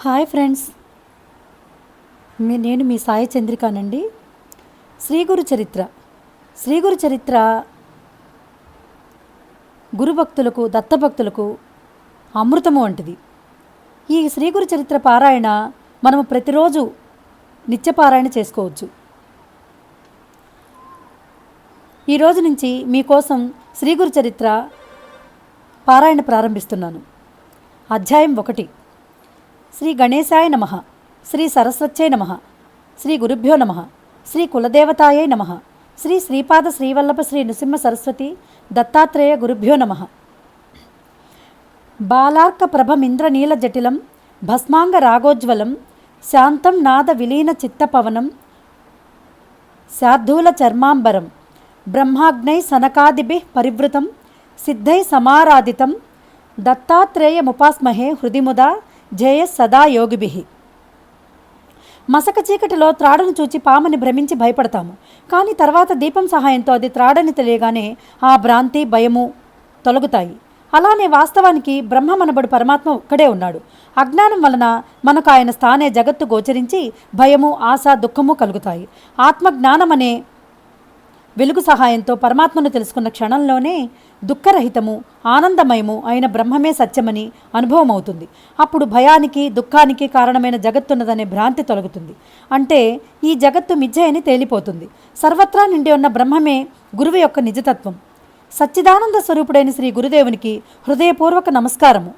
Hi friends, నేను మీ సాయి చంద్రికానండి. శ్రీ గురు చరిత్ర శ్రీ గురు చరిత్ర గురుభక్తులకు దత్తభక్తులకు అమృతము వంటిది. ఈ శ్రీ గురు చరిత్ర పారాయణ మనము ప్రతిరోజు నిత్యపారాయణ చేసుకోవచ్చు. ఈరోజు నుంచి మీకోసం శ్రీ గురు చరిత్ర పారాయణ ప్రారంభిస్తున్నాను. అధ్యాయం 1. శ్రీ గణేశాయ నమః, శ్రీ సరస్వత్యై నమః, శ్రీ గురుభ్యో నమః, శ్రీ కులదేవతాయై నమః, శ్రీ శ్రీపాద శ్రీవల్లభ శ్రీ నృసింహ సరస్వతి దత్తాత్రేయ గురుభ్యో నమః. బాలార్క ప్రభమింద్రనీల జటిలం భస్మాంగ రాగోజ్వలం శాంతం నాద విలీన చిత్తపవనం శార్దూల చర్మాంబరం బ్రహ్మాగ్నై సనకాదిభిః పరివృతం సిద్ధై సమారాధితం దత్తాత్రేయముపాస్మహే హృదిముదా జయ సదా యోగిభిః. మసక చీకటిలో త్రాడును చూచి పాముని భ్రమించి భయపడతాము. కానీ తర్వాత దీపం సహాయంతో అది త్రాడని తెలియగానే ఆ భ్రాంతి భయము తొలగుతాయి. అలానే వాస్తవానికి బ్రహ్మమనబడు పరమాత్మ ఒక్కడే ఉన్నాడు. అజ్ఞానం వలన మనకు ఆయన స్థానే జగత్తు గోచరించి భయము ఆశ దుఃఖము కలుగుతాయి. ఆత్మజ్ఞానమనే వెలుగు సహాయంతో పరమాత్మను తెలుసుకున్న క్షణంలోనే దుఃఖరహితము ఆనందమయము అయిన బ్రహ్మమే సత్యమని అనుభవం అవుతుంది. అప్పుడు భయానికి దుఃఖానికి కారణమైన జగత్తున్నదనే భ్రాంతి తొలగుతుంది. అంటే ఈ జగత్తు మిథ్య అని తేలిపోతుంది. సర్వత్రా నిండి ఉన్న బ్రహ్మమే గురువు యొక్క నిజతత్వం. సచ్చిదానంద స్వరూపుడైన శ్రీ గురుదేవునికి హృదయపూర్వక నమస్కారము.